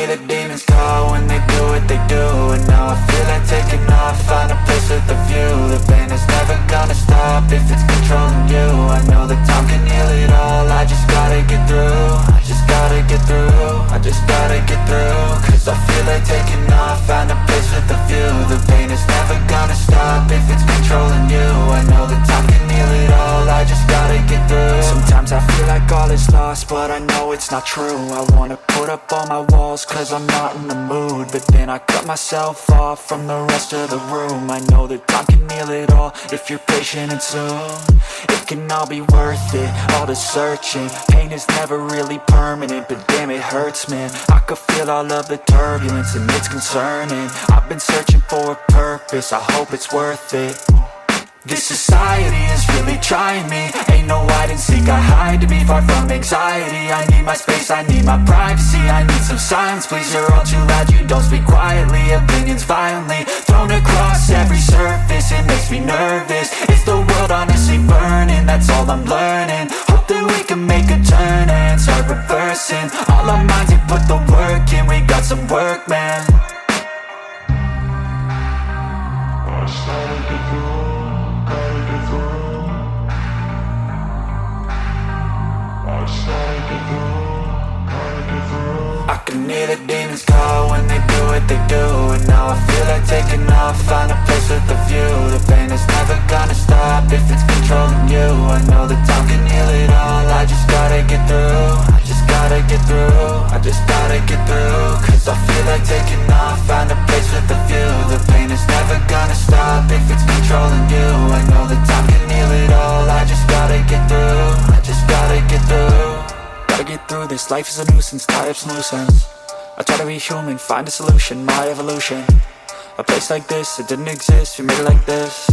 hear the demons call when they do what they do. And now I feel like taking off, find a place with a view. The pain is never gonna stop if it's controlling you. I know that time can heal it all, I just gotta get through. I just gotta get through, I just gotta get through. Cause I feel like taking off, find a place with a view. The pain is never gonna stop if it's controlling you. I know that time can heal it all, I just gotta get through. Sometimes I feel like all is lost, but I know it's not true. I wanna put up all my walls cause I'm not in the mood, but then I cut myself off from the rest of the room. I know that time can heal it all if you're patient, and soon it can all be worth it, all the searching. Pain is never really permanent, but damn it hurts, man. I could feel all of the turbulence and it's concerning. I've been searching for a purpose, I hope it's worth it. This society is really trying me. Ain't no hide and seek, I hide to be far from anxiety. I need my space, I need my privacy. I need some silence, please, you're all too loud. You don't speak quietly, opinions violently thrown across every surface. It makes me nervous, is the world honestly burning? That's all I'm learning. Hope that we can make a turn and start reversing all our minds and put the work in. We got some work, man. I can hear the demons call when they do what they do. And now I feel like taking off, find a place with a view. The pain is never gonna stop if it's controlling you. I know that time can heal it all, I just gotta get through. I just gotta get through, I just gotta get through. Cause I feel like taking off, find a place with a view. The pain is never gonna stop if it's controlling you. I know that time can heal it all, I just gotta get through. I just gotta get through. Gotta get through this, life is a nuisance, tie up some loose ends. I try to be human, find a solution, my evolution. A place like this, it didn't exist, we made it like this.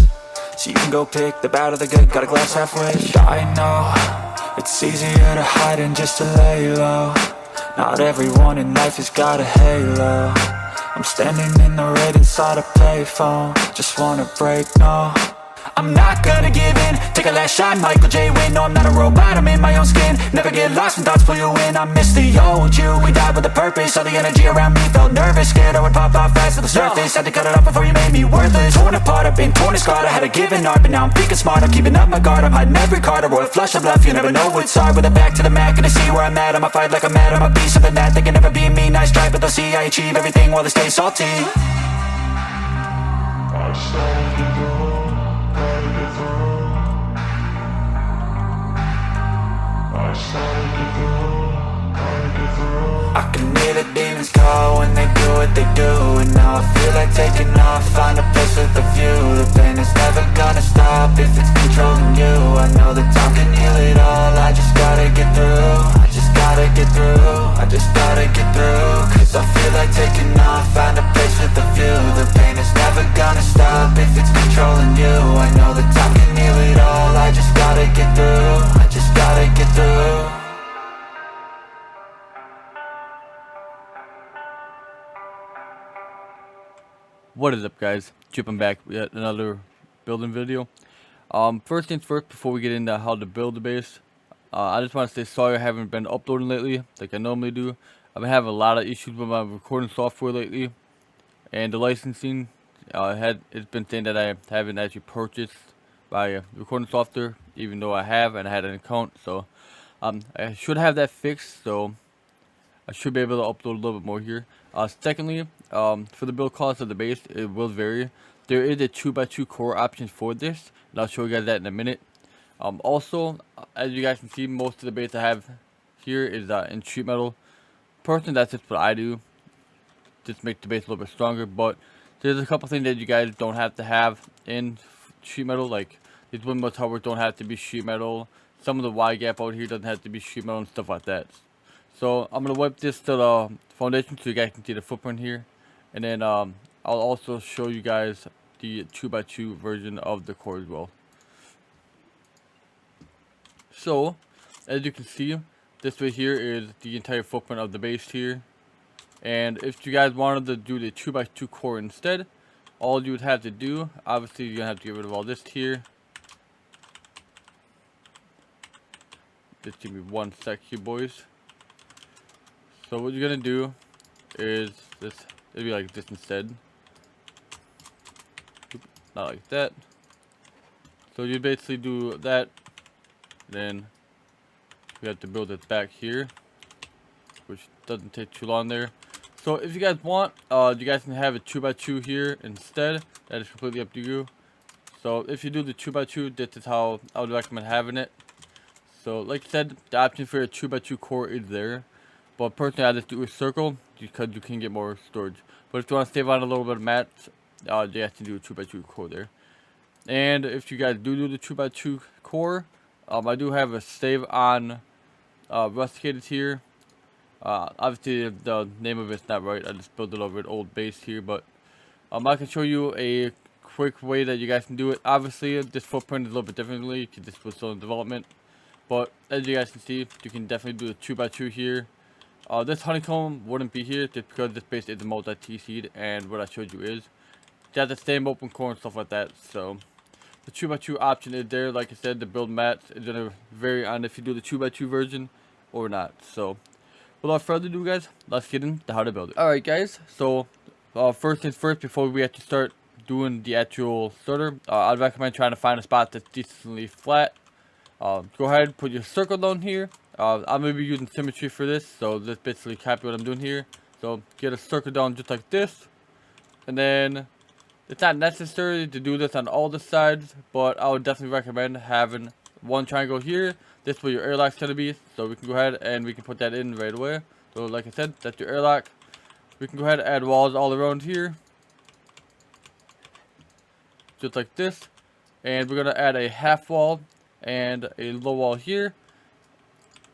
So you can go pick the bad or the good, got a glass half wish. I know, it's easier to hide than just to lay low. Not everyone in life has got a halo. I'm standing in the red inside a payphone, just wanna break, no. I'm not gonna give in, take a last shot, Michael J. Win. No, I'm not a robot, I'm in my own skin. Never get lost when thoughts pull you in. I miss the old you, we died with a purpose. All the energy around me felt nervous, scared I would pop off fast to the surface. Had to cut it off before you made me worthless. Torn apart, I've been torn and scarred. I had a given art, but now I'm thinking smart. I'm keeping up my guard, I'm hiding every card. A royal flush of bluff, you never know what's hard. With a back to the mat, gonna see where I'm at. I'ma fight like I'm mad, I'ma be something that they can never be me. Nice try, but they'll see I achieve everything while they stay salty. I can hear the demons call when they do what they do. And now I feel like taking off, find a place with a view. The pain is never gonna stop if it's controlling you. I know that time can heal it all, I just gotta get through. I just gotta get through, I just gotta get through. Cause I feel like taking off, find a place with a view. The pain is never gonna stop if it's controlling you. I know that time can heal it all, I just gotta get through. I just gotta get through. What is up, guys? Chipping back with another building video. First things first, before we get into how to build the base, I just want to say sorry I haven't been uploading lately like I normally do. I've been having a lot of issues with my recording software lately, and the licensing it's been saying that I haven't actually purchased my recording software, even though I have and I had an account. So I should have that fixed, so I should be able to upload a little bit more here. Secondly, for the build cost of the base, it will vary. There is a 2x2 core option for this, and I'll show you guys that in a minute. Also, as you guys can see, most of the base I have here is in sheet metal. Personally, that's just what I do, just make the base a little bit stronger. But there's a couple things that you guys don't have to have in sheet metal, like these windmill towers don't have to be sheet metal. Some of the Y gap out here doesn't have to be sheet metal and stuff like that. So I'm gonna wipe this to the foundation so you guys can see the footprint here, and then I'll also show you guys the 2x2 version of the core as well. So as you can see, this right here is the entire footprint of the base here. And if you guys wanted to do the 2x2 core instead, all you would have to do, obviously you're gonna have to get rid of all this here. Just give me one sec here, boys. So what you're gonna do is this. It'd be like this instead. Not like that. So you basically do that. Then we have to build it back here, which doesn't take too long there. So if you guys want, you guys can have a 2x2 here instead. That is completely up to you. So if you do the 2x2, this is how I would recommend having it. So like I said, the option for a 2x2 core is there. But personally, I just do a circle because you can get more storage. But if you want to save on a little bit of mats, you have to do a 2x2 core there. And if you guys do the 2x2 core, I do have a save on rusticated here. Obviously the name of it's not right. I just built it over an old base here, but I can show you a quick way that you guys can do it. Obviously this footprint is a little bit differently because this was still in development, but as you guys can see, you can definitely do a 2x2 here. This honeycomb wouldn't be here just because this base is a multi-T seed, and what I showed you is you have the same open core and stuff like that. So the 2x2 option is there. Like I said, the build mats is gonna vary on if you do the 2x2 version or not. So without further ado, guys, let's get into how to build it. Alright guys, so first things first, before we actually start doing the actual starter, I'd recommend trying to find a spot that's decently flat. Go ahead and put your circle down here. I'm going to be using symmetry for this, so let's basically copy what I'm doing here. So get a circle down just like this, and then it's not necessary to do this on all the sides, but I would definitely recommend having one triangle here. This is where your airlock's going to be, so we can go ahead and we can put that in right away. So like I said, that's your airlock. We can go ahead and add walls all around here, just like this. And we're going to add a half wall and a low wall here.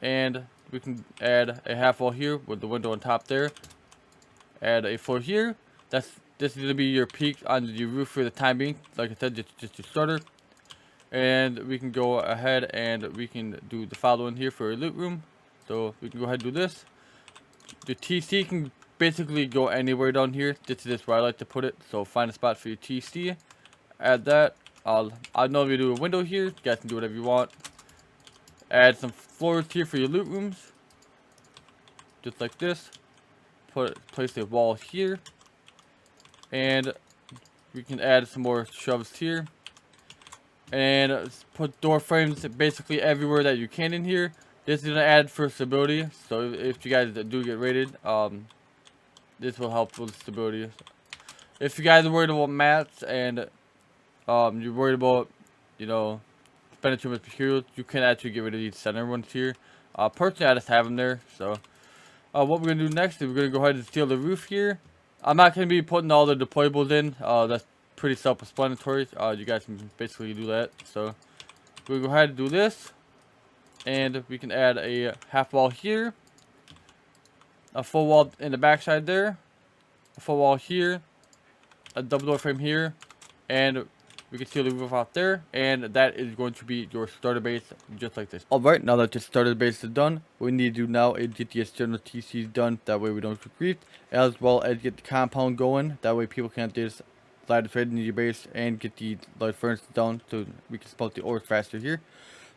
And we can add a half wall here with the window on top there. Add a floor here. This is going to be your peak on your roof for the time being. Like I said, just your starter. And we can go ahead and we can do the following here for a loot room. So we can go ahead and do this. The TC can basically go anywhere down here. This is where I like to put it. So find a spot for your TC. Add that. I know if you do a window here, you guys can do whatever you want. Add some floors here for your loot rooms, just like this. Place a wall here, and we can add some more shelves here, and put door frames basically everywhere that you can in here. This is gonna add for stability, so if you guys do get raided, this will help with stability. If you guys are worried about mats and you're worried about, you know, spending too much materials, you can actually get rid of these center ones here. Personally, I just have them there. So what we're gonna do next is we're gonna go ahead and steal the roof here. I'm not gonna be putting all the deployables in. That's pretty self-explanatory. You guys can basically do that. So we'll go ahead and do this, and we can add a half wall here, a full wall in the back side there, a full wall here, a double door frame here, and we can seal the roof out there, and that is going to be your starter base, just like this. Alright, now that your starter base is done, what we need to do now is get the external TCs done, that way we don't get griefed, as well as get the compound going, that way people can't just slide straight into your base, and get the light furnace down, so we can spot the ores faster here.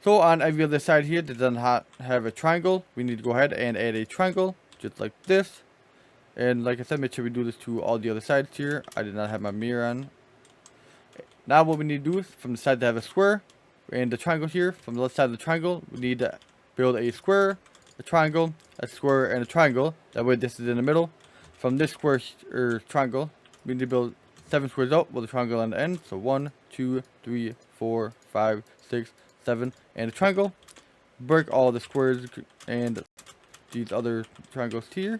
So on every other side here that doesn't have a triangle, we need to go ahead and add a triangle, just like this. And like I said, make sure we do this to all the other sides here. I did not have my mirror on. Now what we need to do is from the side to have a square and the triangle here. From the left side of the triangle, we need to build a square, a triangle, a square, and a triangle. That way this is in the middle. From this square or triangle, we need to build 7 squares out with a triangle on the end. So 1, 2, 3, 4, 5, 6, 7, and a triangle. Break all the squares and these other triangles here.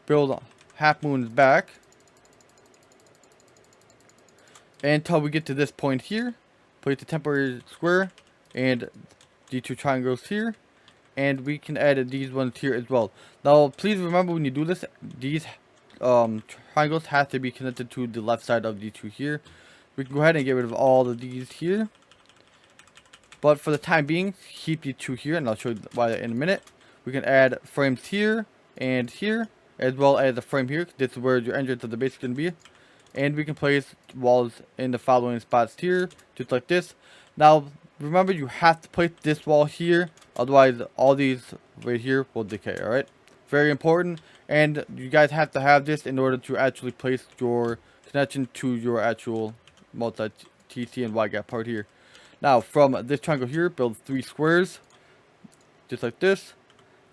Build half moons back until we get to this point here. Place the temporary square and the 2 triangles here, and we can add these ones here as well. Now please remember, when you do this, these triangles have to be connected to the left side of the 2 here. We can go ahead and get rid of all of these here, but for the time being, keep the 2 here, and I'll show you why in a minute. We can add frames here and here, as well as a frame here. This is where your entrance of the base is going to be. And we can place walls in the following spots here, just like this. Now, remember, you have to place this wall here, otherwise all these right here will decay, alright? Very important, and you guys have to have this in order to actually place your connection to your actual multi TC and Y gap part here. Now from this triangle here, build 3 squares, just like this.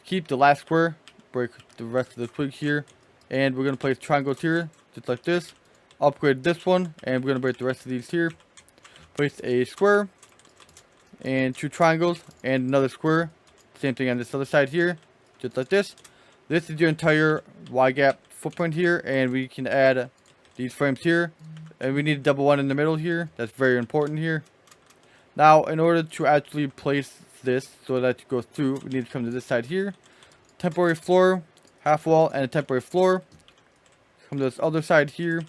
Keep the last square, break the rest of the twig here, and we're gonna place triangles here, just like this. Upgrade this one, and we're gonna break the rest of these here. Place a square, and 2 triangles, and another square. Same thing on this other side here, just like this. This is your entire Y gap footprint here, and we can add these frames here, and we need a double one in the middle here. That's very important here. Now, in order to actually place this so that it goes through, we need to come to this side here. Temporary floor, half wall, and a temporary floor. Come to this other side here,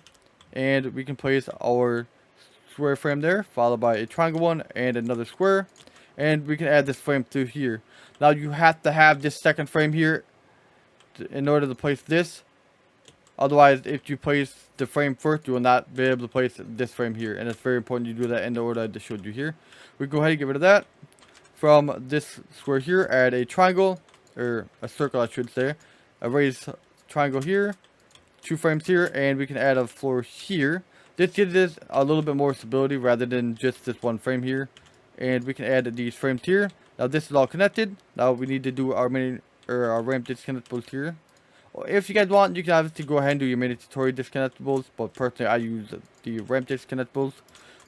and we can place our square frame there, followed by a triangle one and another square, and we can add this frame through here. Now you have to have this second frame here in order to place this. Otherwise, if you place the frame first, you will not be able to place this frame here, and it's very important you do that in the order I just showed you here. We go ahead and get rid of that. From this square here, add a triangle, or a circle I should say, a raised triangle here, 2 frames here, and we can add a floor here. This gives us a little bit more stability rather than just this one frame here. And we can add these frames here. Now this is all connected. Now we need to do our mini or our ramp disconnectables here. If you guys want, you can obviously go ahead and do your mini tutorial disconnectables, but personally I use the ramp disconnectables.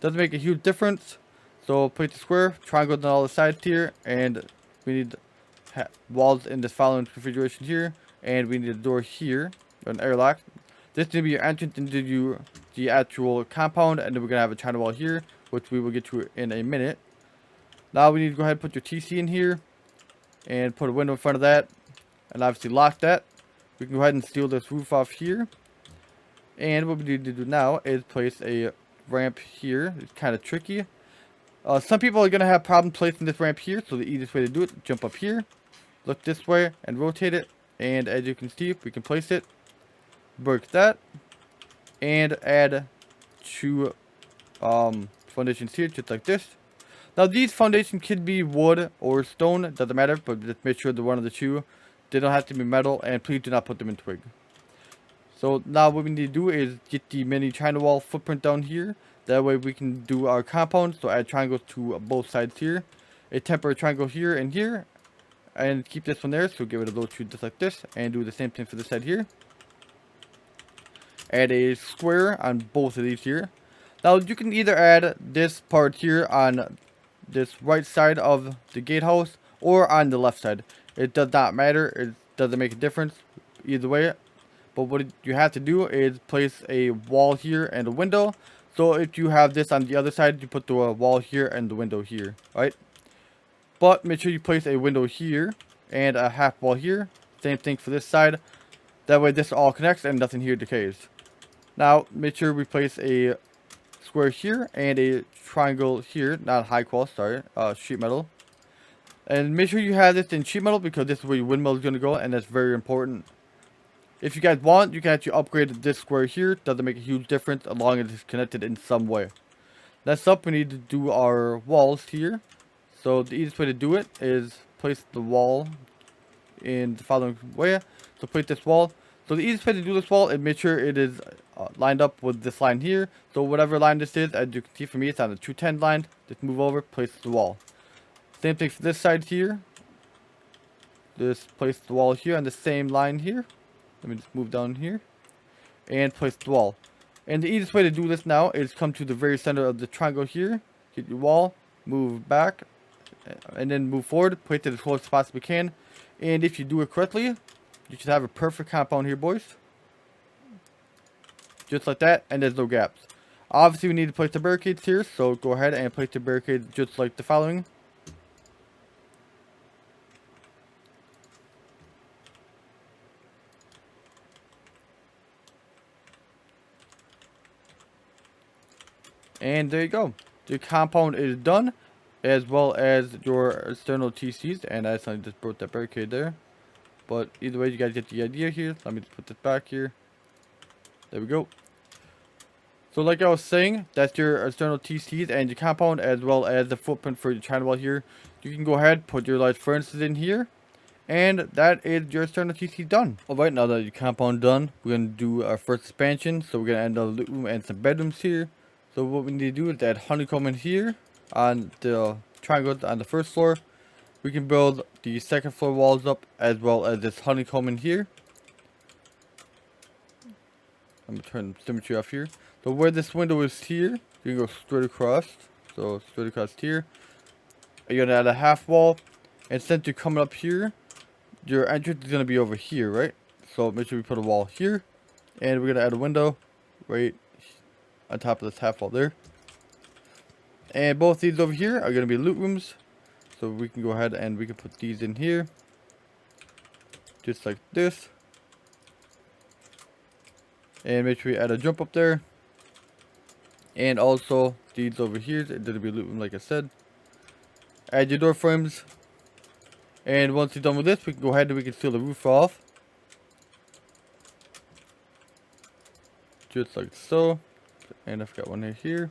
Doesn't make a huge difference. So place the square, triangles on all the sides here, and we need walls in this following configuration here, and we need a door here, an airlock. This is going to be your entrance into the actual compound, and then we're going to have a China wall here, which we will get to in a minute. Now we need to go ahead and put your TC in here, and put a window in front of that, and obviously lock that. We can go ahead and seal this roof off here. And what we need to do now is place a ramp here. It's kind of tricky. Some people are going to have problems placing this ramp here, so the easiest way to do it, jump up here, look this way, and rotate it. And as you can see, we can place it, break that, and add 2 foundations here, just like this. Now these foundations could be wood or stone, it doesn't matter, but just make sure they're one of the 2. They don't have to be metal, and please do not put them in twig. So now what we need to do is get the mini China wall footprint down here. That way we can do our compound, so add triangles to both sides here. A temporary triangle here and here. And keep this one there, so get rid of those 2 just like this. And do the same thing for this side here. Add a square on both of these here. Now you can either add this part here on this right side of the gatehouse or on the left side. It does not matter, it doesn't make a difference either way. But what you have to do is place a wall here and a window. So if you have this on the other side, you put the wall here and the window here, right? But make sure you place a window here and a half wall here. Same thing for this side. That way this all connects and nothing here decays. Now make sure we place a square here and a triangle here, not high qual, sorry, sheet metal. And make sure you have this in sheet metal because this is where your windmill is going to go, and that's very important. If you guys want, you can actually upgrade this square here. Doesn't make a huge difference as long as it's connected in some way. Next up, we need to do our walls here. So the easiest way to do it is place the wall in the following way. So place this wall. So the easiest way to do this wall is make sure it is lined up with this line here. So whatever line this is, as you can see for me, it's on the 210 line. Just move over, place the wall. Same thing for this side here. Just place the wall here on the same line here. Let me just move down here. And place the wall. And the easiest way to do this now is come to the very center of the triangle here. Get your wall. Move back. And then move forward. Place it as close as possibly can. And if you do it correctly, you should have a perfect compound here, boys. Just like that. And there's no gaps. Obviously, we need to place the barricades here. So go ahead and place the barricades just like the following. And there you go. The compound is done, as well as your external TCs. And I accidentally just broke that barricade there. But either way, you guys get the idea here. Let me just put this back here. There we go. So like I was saying, that's your external TCs and your compound, as well as the footprint for your China wall here. You can go ahead, put your large furnaces in here. And that is your starter TC done. Alright, now that your compound done, we're going to do our first expansion. So we're going to add another loot room and some bedrooms here. So what we need to do is add honeycomb in here on the triangles on the first floor. We can build the second floor walls up as well as this honeycomb in here. I'm going to turn the symmetry off here. So where this window is here, you can go straight across. So straight across here. You're going to add a half wall. And since you're coming up here, your entrance is going to be over here, right? So make sure we put a wall here. And we're going to add a window right on top of this half wall there. And both these over here are going to be loot rooms. So we can go ahead and we can put these in here. Just like this. And make sure we add a jump up there. And also these over here, they're going to be loot room like I said. Add your door frames. And once you're done with this, we can go ahead and we can seal the roof off. Just like so. And I've got one right here.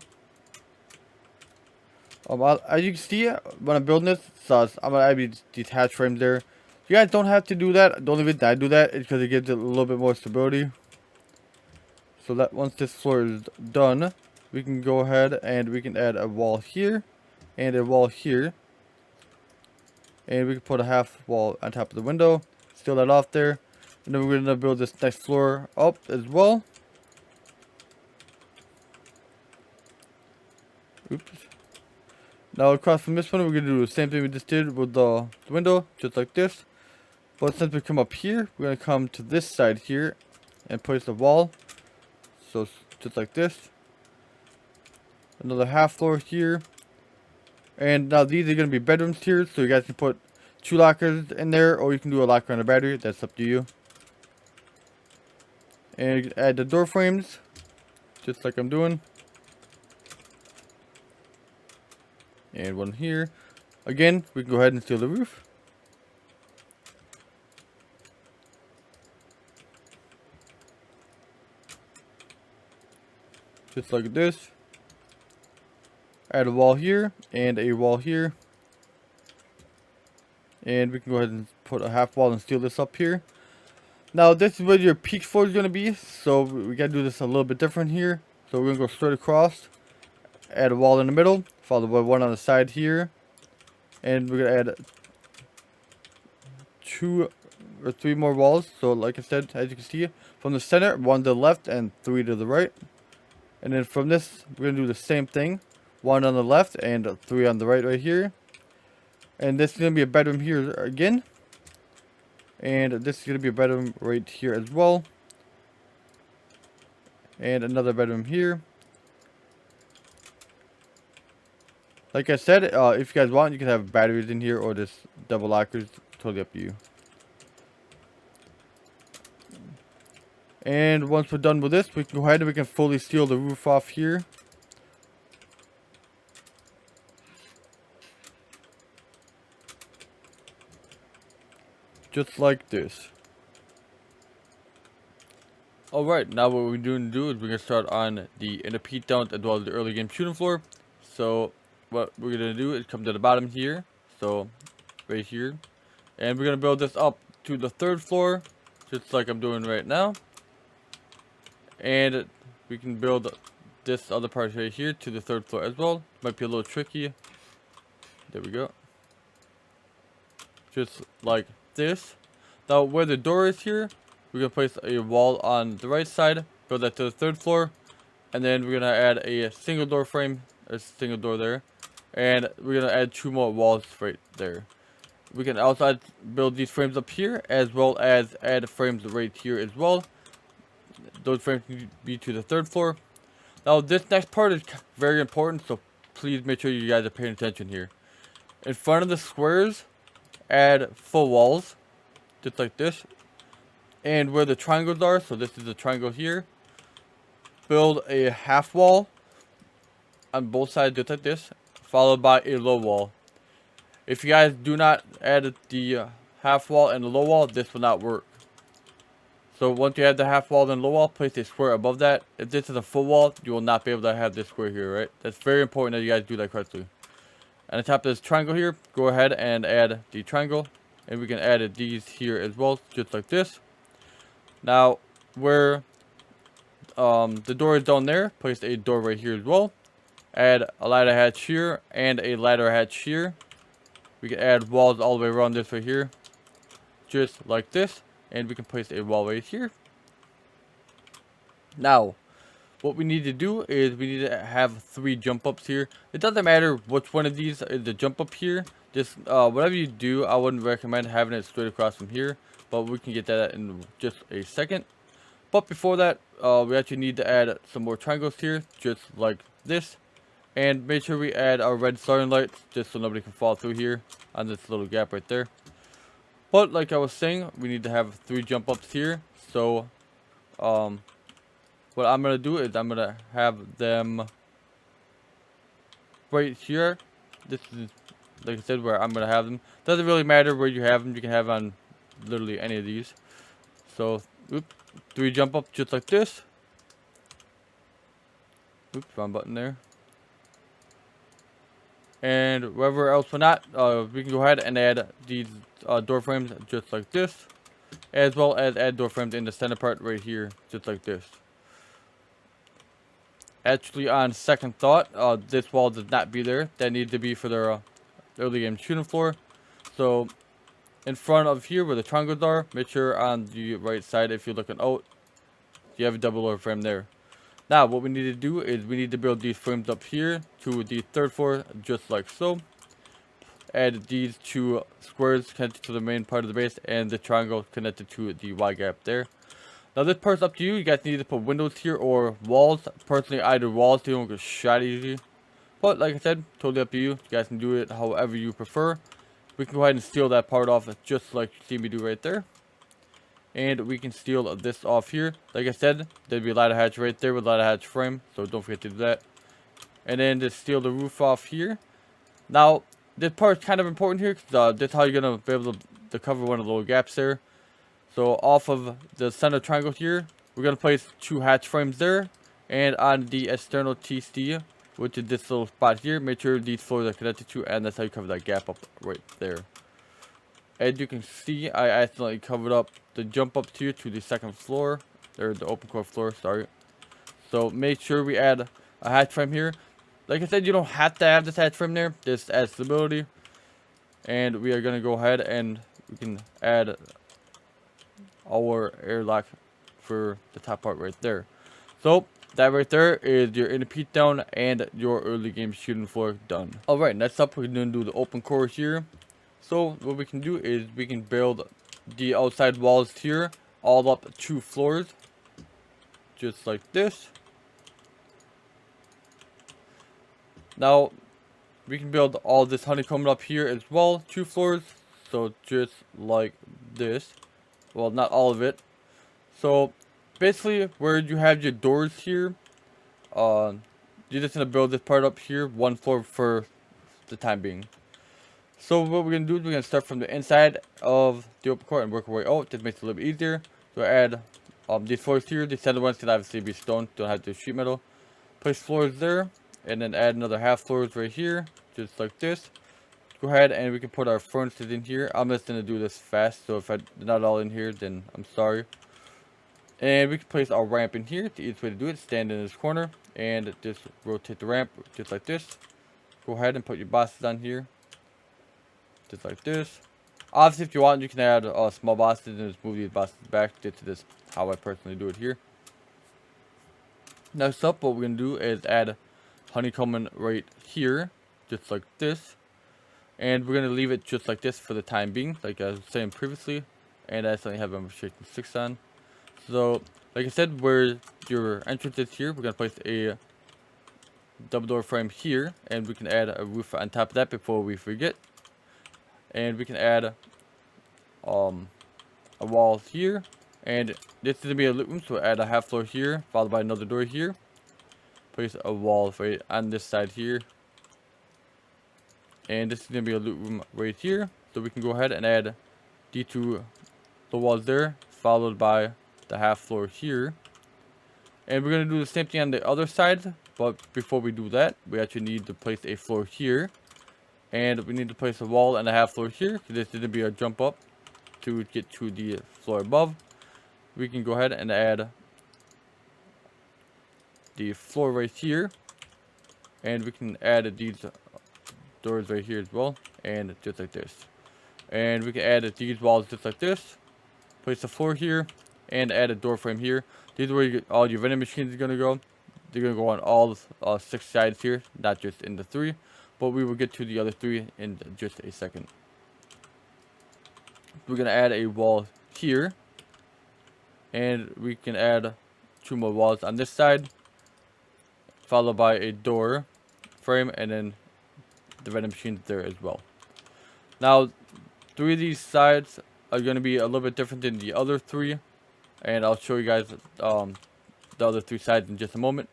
As you can see, when I'm building this, I'm going to add these detached frames there. You guys don't have to do that. The only reason I do that is because it gives it a little bit more stability. So that once this floor is done, we can go ahead and we can add a wall here and a wall here. And we can put a half wall on top of the window. Seal that off there. And then we're going to build this next floor up as well. Oops. Now across from this one, we're going to do the same thing we just did with the window. Just like this. But since we come up here, we're going to come to this side here. And place a wall. So just like this. Another half floor here. And now these are going to be bedrooms here, so you guys can put 2 lockers in there, or you can do a locker and a battery. That's up to you. And you can add the door frames, just like I'm doing. And one here. Again, we can go ahead and seal the roof. Just like this. Add a wall here and a wall here. And we can go ahead and put a half wall and seal this up here. Now this is where your peak floor is going to be. So we got to do this a little bit different here. So we're going to go straight across. Add a wall in the middle. Followed by one on the side here. And we're going to add 2 or 3 more walls. So like I said, as you can see, from the center, 1 to the left and 3 to the right. And then from this, we're going to do the same thing. 1 on the left and 3 on the right here. And this is going to be a bedroom here again. And this is going to be a bedroom right here as well. And another bedroom here. Like I said, if you guys want, you can have batteries in here or just double lockers. Totally up to you. And once we're done with this, we can go ahead and we can fully seal the roof off here. Just like this. Alright, now what we're going to do is we're going to start on the inner peak down as well as the early game shooting floor. So what we're going to do is come to the bottom here. So right here. And we're going to build this up to the 3rd floor. Just like I'm doing right now. And we can build this other part right here to the 3rd floor as well. Might be a little tricky. There we go. Just like this. Now where the door is here, we're going to place a wall on the right side, build that to the 3rd floor, and then we're going to add a single door frame, a single door there, and we're going to add 2 more walls right there. We can also build these frames up here, as well as add frames right here as well. Those frames can be to the 3rd floor. Now this next part is very important, so please make sure you guys are paying attention here. In front of the squares, add full walls, just like this. And where the triangles are, so this is the triangle here, build a half wall on both sides just like this, followed by a low wall. If you guys do not add the half wall and the low wall, this will not work. So once you have the half wall and low wall, place a square above that. If this is a full wall, you will not be able to have this square here, right? That's very important that you guys do that correctly. And on top of this triangle here, go ahead and add the triangle and we can add these here as well, just like this. Now, where the door is down there, place a door right here as well. Add a ladder hatch here and a ladder hatch here. We can add walls all the way around this right here, just like this, and we can place a wall right here. Now, what we need to do is we need to have 3 jump ups here. It doesn't matter which one of these is the jump up here. Just whatever you do, I wouldn't recommend having it straight across from here, but we can get that in just a second. But before that, we actually need to add some more triangles here, just like this. And make sure we add our red starting lights, just so nobody can fall through here on this little gap right there. But like I was saying, we need to have 3 jump ups here. So, what I'm going to do is I'm going to have them right here. This is, like I said, where I'm going to have them. Doesn't really matter where you have them. You can have on literally any of these. So, 3 jump up just like this. Oops, wrong button there. And wherever else we're not, we can go ahead and add these door frames just like this. As well as add door frames in the center part right here, just like this. Actually, on second thought, this wall does not be there. That needs to be for their early game shooting floor. So, in front of here where the triangles are, make sure on the right side, if you're looking out, you have a double door frame there. Now, what we need to do is we need to build these frames up here to the 3rd floor, just like so. Add these 2 squares connected to the main part of the base, and the triangle connected to the Y gap there. Now, this part's up to you. You guys need to put windows here or walls. Personally, either walls, so you don't get shot easy. But, like I said, totally up to you. You guys can do it however you prefer. We can go ahead and steal that part off, just like you see me do right there. And we can steal this off here. Like I said, there'd be a ladder hatch right there with a ladder hatch frame, so don't forget to do that. And then just steal the roof off here. Now, this part is kind of important here, because that's how you're going to be able to cover one of the little gaps there. So off of the center triangle here, we're going to place 2 hatch frames there. And on the external TC, which is this little spot here, make sure these floors are connected to, and that's how you cover that gap up right there. As you can see, I accidentally covered up the jump up here to the 2nd floor, or the open core floor, sorry. So make sure we add a hatch frame here. Like I said, you don't have to have this hatch frame there, this adds stability. And we are going to go ahead and we can add our airlock for the top part right there. So that right there is your inner peak down and your early game shooting floor done. Alright, next up we're going to do the open core here. So what we can do is we can build the outside walls here all up 2 floors, just like this. Now we can build all this honeycomb up here as well, 2 floors, so just like this. Well, not all of it. So basically where you have your doors here, you're just gonna build this part up here, 1 floor for the time being. So what we're going to do is we're going to start from the inside of the open core and work our way out. This makes it a little bit easier. So add these floors here. The center ones can obviously be stone, don't have to sheet metal. Place floors there, and then add another half floors right here, just like this. Go ahead and we can put our furnaces in here. I'm just going to do this fast, so if they're not all in here, then I'm sorry. And we can place our ramp in here. The easiest way to do it, stand in this corner, and just rotate the ramp, just like this. Go ahead and put your bosses on here. Just like this. Obviously, if you want, you can add small bosses and just move these bosses back. This is how I personally do it here. Next up, what we're going to do is add honeycomb right here, just like this. And we're going to leave it just like this for the time being, like I was saying previously. And I accidentally have restriction 6 on. So, like I said, where your entrance is here, we're going to place a double door frame here. And we can add a roof on top of that before we forget. And we can add a wall here, and this is gonna be a loot room, so add a half floor here, followed by another door here. Place a wall right on this side here, and this is gonna be a loot room right here. So we can go ahead and add the 2 walls there, followed by the half floor here. And we're gonna do the same thing on the other side, but before we do that, we actually need to place a floor here. And we need to place a wall and a half floor here. So this is going to be our jump up to get to the floor above. We can go ahead and add the floor right here. And we can add these doors right here as well. And just like this. And we can add these walls just like this. Place a floor here. And add a door frame here. These are where all your vending machines are going to go. They're going to go on all 6 sides here. Not just in the 3. But we will get to the other 3 in just a second. We're going to add a wall here. And we can add 2 more walls on this side. Followed by a door frame. And then the vending machines there as well. Now, 3 of these sides are going to be a little bit different than the other 3. And I'll show you guys the other 3 sides in just a moment.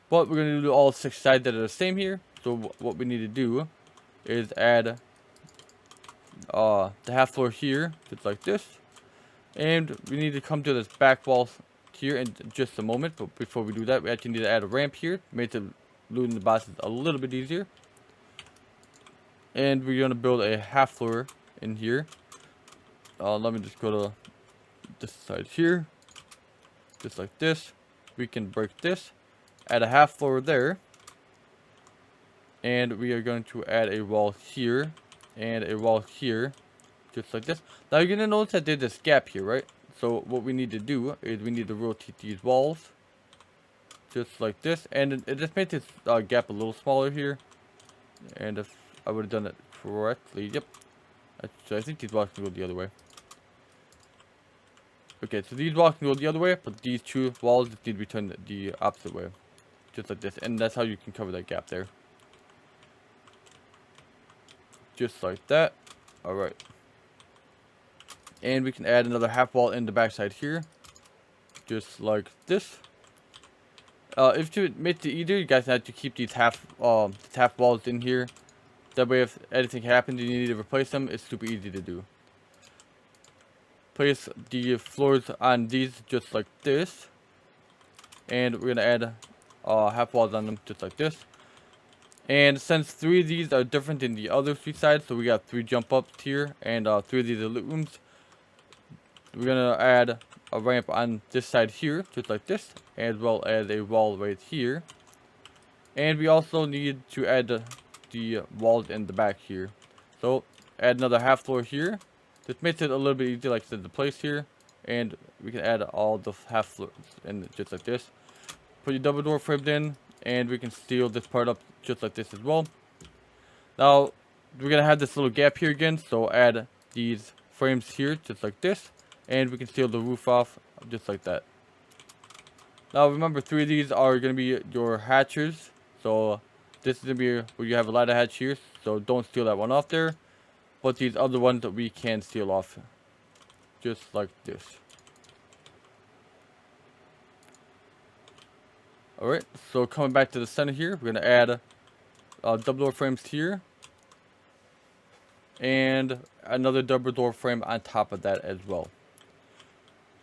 But we're going to do all 6 sides that are the same here. So what we need to do is add the half floor here, just like this. And we need to come to this back wall here in just a moment. But before we do that, we actually need to add a ramp here. Make the looting the boxes a little bit easier. And we're going to build a half floor in here. Let me just go to this side here. Just like this. We can break this. Add a half floor there. And we are going to add a wall here. And a wall here. Just like this. Now you're going to notice that there's this gap here, right? So what we need to do is we need to rotate these walls. Just like this. And it just makes this gap a little smaller here. And if I would have done it correctly. Yep. Actually, I think these walls can go the other way. Okay, so these walls can go the other way. But these 2 walls just need to be turned the opposite way. Just like this. And that's how you can cover that gap there. Just like that. Alright. And we can add another half wall in the backside here. Just like this. If to make it easier, you guys have to keep these half walls in here. That way if anything happens and you need to replace them, it's super easy to do. Place the floors on these just like this. And we're going to add half walls on them just like this. And since 3 of these are different than the other 3 sides, so we got 3 jump ups here and 3 of these are loot rooms. We're going to add a ramp on this side here, just like this, as well as a wall right here. And we also need to add the walls in the back here. So add another half floor here. This makes it a little bit easier, like I said, to place here. And we can add all the half floors in just like this. Put your double door frames in. And we can seal this part up just like this as well. Now, we're going to have this little gap here again. So add these frames here just like this. And we can seal the roof off just like that. Now, remember 3 of these are going to be your hatchers. So this is going to be where you have a lot of hatch here. So don't steal that one off there. But these other ones that we can seal off. Just like this. Alright, so coming back to the center here, we're going to add double door frames here. And another double door frame on top of that as well.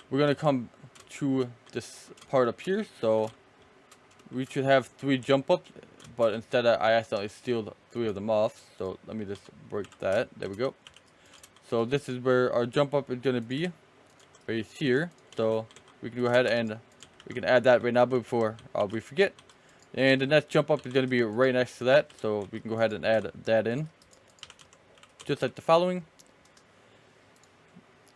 We're going to come to this part up here. So we should have 3 jump ups. But instead I accidentally sealed 3 of them off. So let me just break that. There we go. So this is where our jump up is going to be. Right here. So we can go ahead and we can add that right now before we forget. And the next jump up is going to be right next to that. So we can go ahead and add that in. Just like the following.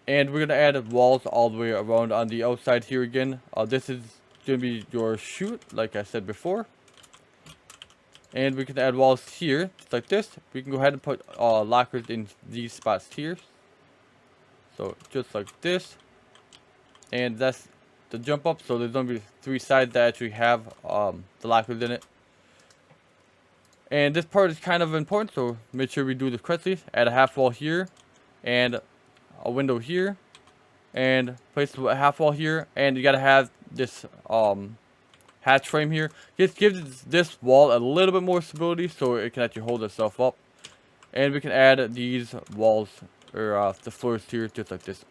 And we're going to add walls all the way around on the outside here again. This is going to be your chute, like I said before. And we can add walls here, just like this. We can go ahead and put lockers in these spots here. So just like this. And that's the jump up. So there's going to be 3 sides that actually have the lockers in it. And this part is kind of important, so make sure we do this correctly. Add a half wall here. And a window here. And place a half wall here. And you got to have this hatch frame here. Just gives this wall a little bit more stability so it can actually hold itself up. And we can add these walls or the floors here just like this.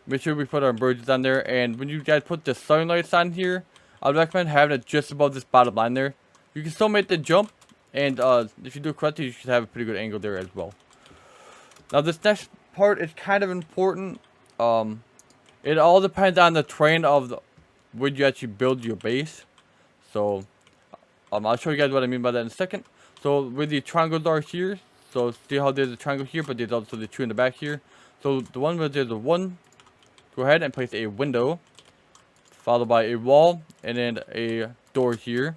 Make sure we put our bridges on there. And when you guys put the sunlights on here, I would recommend having it just above this bottom line there. You can still make the jump And if you do it correctly, you should have a pretty good angle there as well. Now this next part is kind of important. It all depends on the terrain of where you actually build your base. So I'll show you guys what I mean by that in a second. So where the triangles are here, so see how there's a triangle here, but there's also the two in the back here. So the one where there's a one, go ahead and place a window, followed by a wall, and then a door here.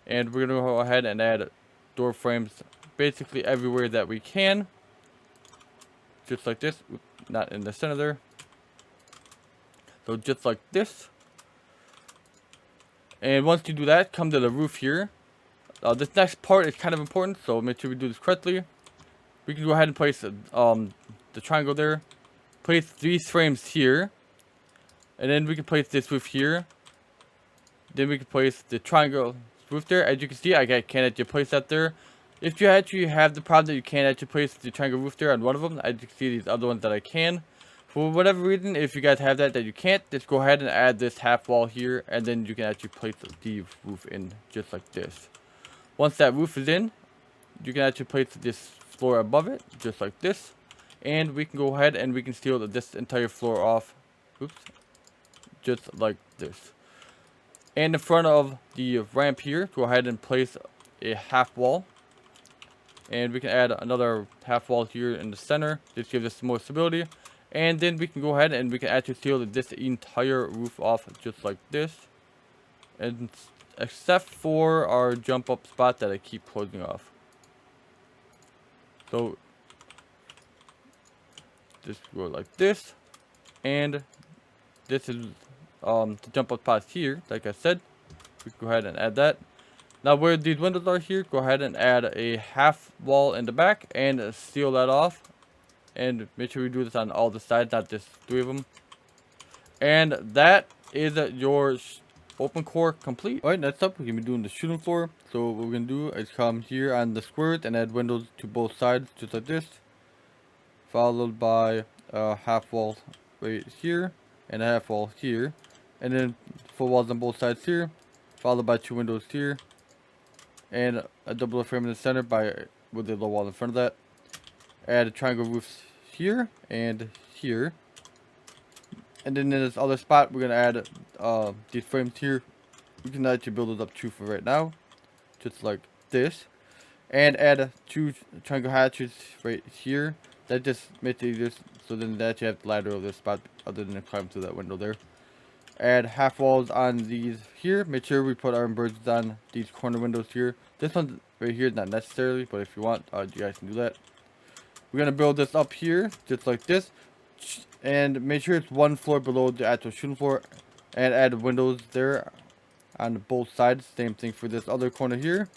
And we're gonna go ahead and add door frames basically everywhere that we can. Just like this. Oops, not in the center there. So just like this. And once you do that, come to the roof here. This next part is kind of important, so make sure we do this correctly. We can go ahead and place the triangle there. Place these frames here. And then we can place this roof here. Then we can place the triangle roof there. As you can see, I can't actually place that there. If you actually have the problem that you can't actually place the triangle roof there on one of them, as you can see these other ones that I can. For whatever reason, if you guys have that you can't, just go ahead and add this half wall here, and then you can actually place the roof in just like this. Once that roof is in, you can actually place this floor above it, just like this. And we can go ahead and we can seal this entire floor off. Oops. Just like this. And in front of the ramp here, go ahead and place a half wall. And we can add another half wall here in the center. Just gives us more stability. And then we can go ahead and we can actually seal this entire roof off just like this. And except for our jump up spot that I keep closing off. So just go like this. And this is the jump up spot here, like I said. We can go ahead and add that. Now where these windows are here, go ahead and add a half wall in the back and seal that off. And make sure we do this on all the sides, not just 3 of them. And that is your open core complete. Alright, next up we're going to be doing the shooting floor. So what we're going to do is come here on the squares and add windows to both sides, just like this. Followed by a half wall right here and a half wall here. And then 4 walls on both sides here. Followed by 2 windows here. And a double frame in the center with a low wall in front of that. Add a triangle roofs here and here. And then in this other spot, we're going to add these frames here. We can actually build it up 2 for right now. Just like this. And add 2 triangle hatches right here. That just makes it easier so then they actually have the ladder over this spot other than to climb through that window there. Add half walls on these here. Make sure we put our birds on these corner windows here. This one right here is not necessarily, but if you want, you guys can do that. We're going to build this up here, just like this. And make sure it's 1 floor below the actual shooting floor. And add windows there on both sides. Same thing for this other corner here.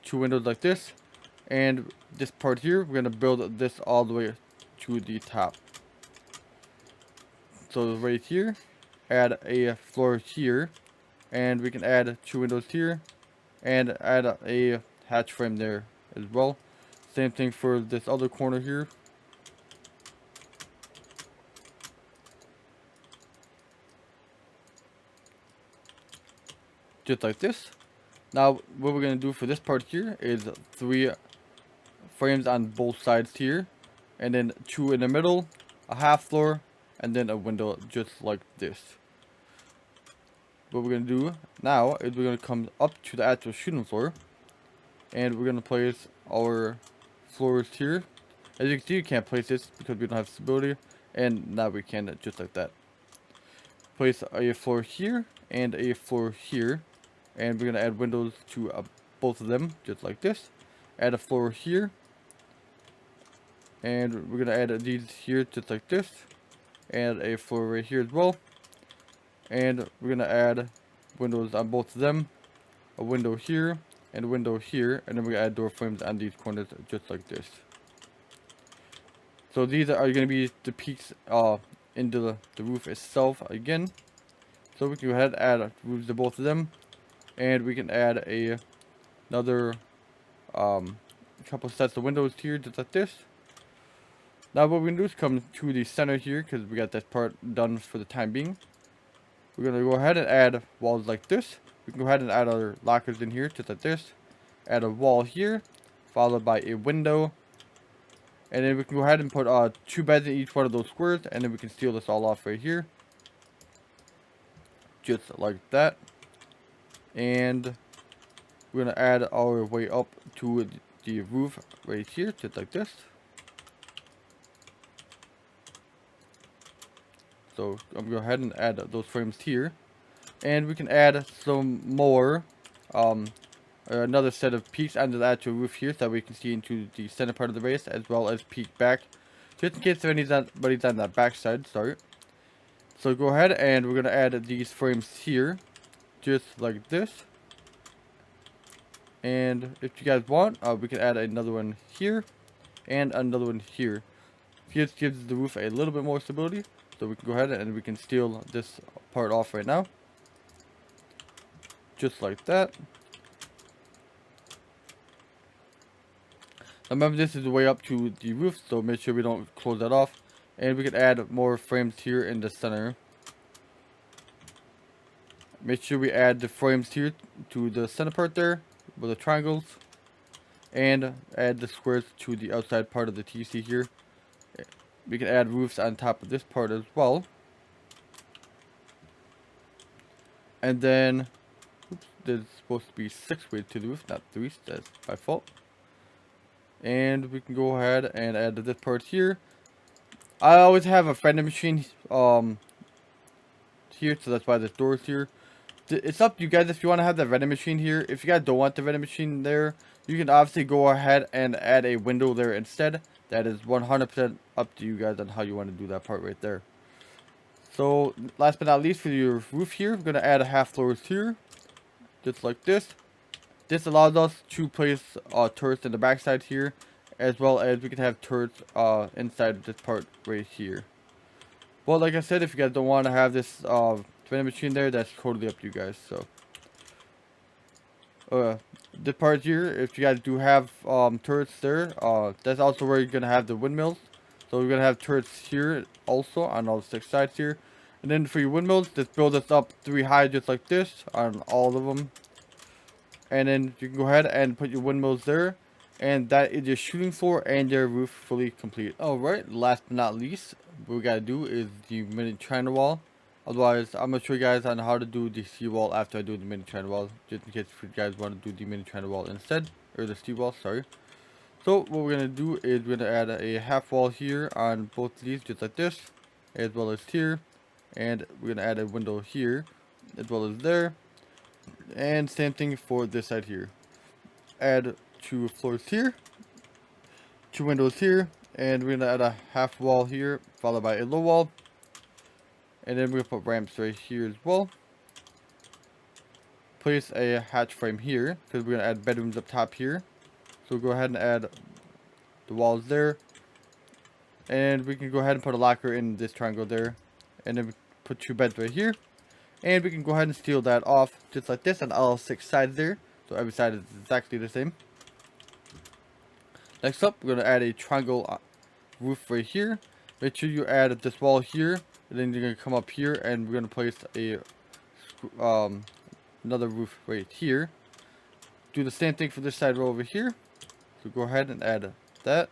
2 windows like this. And this part here, we're going to build this all the way to the top. So right here, add a floor here. And we can add 2 windows here. And add a hatch frame there as well. Same thing for this other corner here. Just like this. Now what we're going to do for this part here is 3 frames on both sides here. And then 2 in the middle, a half floor, and then a window just like this. What we're going to do now is we're going to come up to the actual shooting floor. And we're going to place our floors here. As you can see, you can't place this because we don't have stability. And now we can, just like that. Place a floor here and a floor here. And we're going to add windows to both of them, just like this. Add a floor here. And we're going to add these here, just like this. Add a floor right here as well. And we're going to add windows on both of them. A window here and a window here. And then we're going to add door frames on these corners, just like this. So these are going to be the peaks into the roof itself again. So we can go ahead and add roofs to both of them. And we can add another couple sets of windows here, just like this. Now what we're going to do is come to the center here, because we got that part done for the time being. We're going to go ahead and add walls like this. We can go ahead and add our lockers in here, just like this. add a wall here, followed by a window. And then we can go ahead and put 2 beds in each one of those squares, and then we can seal this all off right here. Just like that. And we're going to add our way up to the roof right here, just like this. So I'm going to go ahead and add those frames here. And we can add some more, another set of peaks onto the actual roof here, so that we can see into the center part of the base, as well as peek back, just in case anybody's on that back side. Sorry. So go ahead and we're going to add these frames here, just like this. And if you guys want, we can add another one here and another one here. This gives the roof a little bit more stability. So we can go ahead and we can steal this part off right now. Just like that. Remember, this is the way up to the roof, so make sure we don't close that off. And we can add more frames here in the center. Make sure we add the frames here to the center part there with the triangles. And add the squares to the outside part of the TC here. We can add roofs on top of this part as well. And then, oops, there's supposed to be 6 ways to the roof, not 3. That's by fault. And we can go ahead and add this part here. I always have a vending machine here, so that's why the door is here. It's up to you guys if you want to have that vending machine here. If you guys don't want the vending machine there, you can obviously go ahead and add a window there instead. That is 100% up to you guys on how you want to do that part right there. So last but not least, for your roof here, I'm going to add a half floors here, just like this. This allows us to place turrets in the backside here, as well as we can have turrets inside of this part right here. Well, like I said, if you guys don't want to have this vending machine there, that's totally up to you guys. So the part here, if you guys do have turrets there, that's also where you're gonna have the windmills. So we're gonna have turrets here also on all the 6 sides here. And then for your windmills, just build this up 3 high just like this on all of them. And then you can go ahead and put your windmills there. And that is your shooting floor and your roof fully complete. Alright, last but not least, what we gotta do is the mini China wall. Otherwise, I'm gonna show you guys on how to do the seawall after I do the mini China wall, just in case if you guys want to do the mini China wall instead, or the seawall, sorry. So what we're gonna do is we're gonna add a half wall here on both of these, just like this, as well as here, and we're gonna add a window here, as well as there, and same thing for this side here. Add 2 floors here, 2 windows here, and we're gonna add a half wall here, followed by a low wall. And then we're gonna put ramps right here as well. Place a hatch frame here, because we're gonna add bedrooms up top here. So go ahead and add the walls there. And we can go ahead and put a locker in this triangle there. And then we put 2 beds right here. And we can go ahead and steal that off, just like this, on all 6 sides there. So every side is exactly the same. Next up, we're gonna add a triangle roof right here. Make sure you add this wall here. And then you're going to come up here and we're going to place a another roof right here. Do the same thing for this side row over here. So go ahead and add that.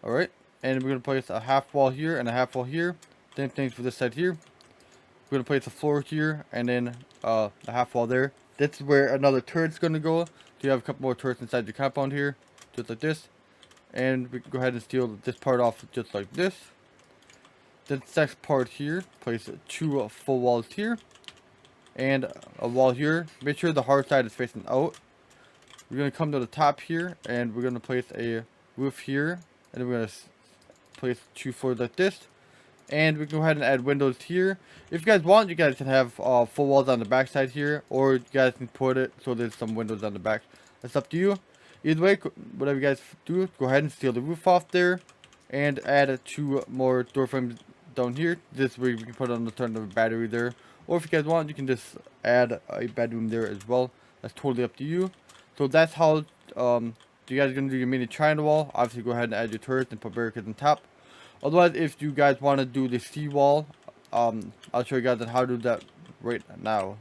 Alright. And we're going to place a half wall here and a half wall here. Same thing for this side here. We're going to place a floor here and then a half wall there. This is where another turret's going to go. So you have a couple more turrets inside your compound here. Just like this. And we can go ahead and steal this part off just like this. This next part here, place 2 full walls here. And a wall here. Make sure the hard side is facing out. We're going to come to the top here. And we're going to place a roof here. And then we're going to place 2 floors like this. And we can go ahead and add windows here. If you guys want, you guys can have full walls on the back side here. Or you guys can put it so there's some windows on the back. That's up to you. Either way, whatever you guys do, go ahead and steal the roof off there. And add 2 more door frames down here. This way we can put on the turn of a battery there. Or if you guys want, you can just add a bedroom there as well. That's totally up to you. So that's how you guys are going to do your mini China wall. Obviously, go ahead and add your turrets and put barricades on top. Otherwise, if you guys want to do the sea wall, I'll show you guys on how to do that right now.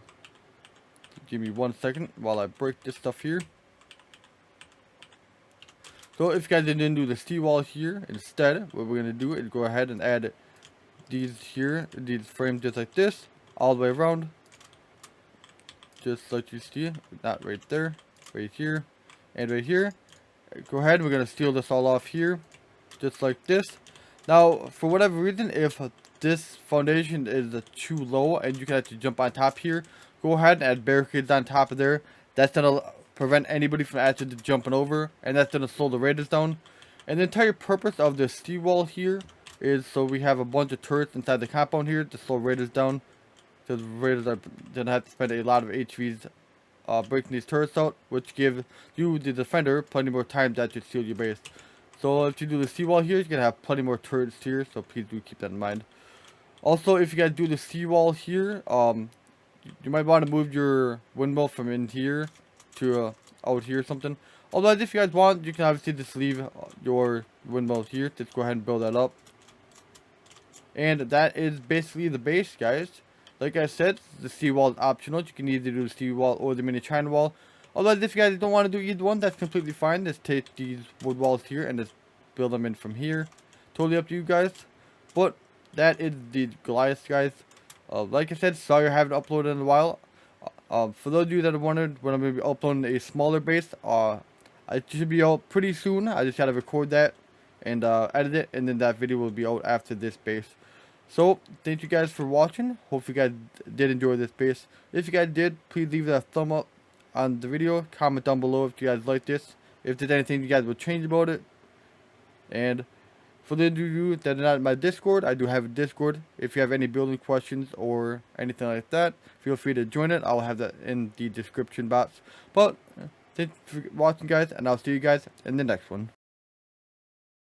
give me 1 second while I break this stuff here. So if you guys didn't do the seawall here, instead, what we're going to do is go ahead and add these here, these frames just like this, all the way around. Just like you see, not right there, right here, and right here. Go ahead, we're going to seal this all off here, just like this. Now, for whatever reason, if this foundation is too low and you can actually jump on top here, go ahead and add barricades on top of there. That's going to prevent anybody from actually jumping over, and that's going to slow the radius down. And the entire purpose of this seawall here is so we have a bunch of turrets inside the compound here to slow radius down, because raiders are going to have to spend a lot of HVs breaking these turrets out, which give you, the defender, plenty more time to actually seal your base. So if you do the seawall here, you're going to have plenty more turrets here, so please do keep that in mind. Also, if you guys do the seawall here, you might want to move your windmill from in here to out here or something. Although if you guys want, you can obviously just leave your windmill here. Just go ahead and build that up. And that is basically the base, guys. Like I said, the seawall is optional. You can either do the seawall or the mini China wall. Although if you guys don't want to do either one, that's completely fine. Just take these wood walls here and just build them in from here. Totally up to you guys. But that is the Goliath, guys. Like I said, sorry I haven't uploaded in a while. For those of you that have wondered when I'm going to be uploading a smaller base, it should be out pretty soon. I just got to record that and edit it, and then that video will be out after this base. So, thank you guys for watching. Hope you guys did enjoy this base. If you guys did, please leave a thumb up on the video. Comment down below if you guys like this. If there's anything you guys would change about it. And for those of you that are not in my Discord, I do have a Discord. If you have any building questions or anything like that, feel free to join it. I'll have that in the description box. But, thanks for watching, guys, and I'll see you guys in the next one.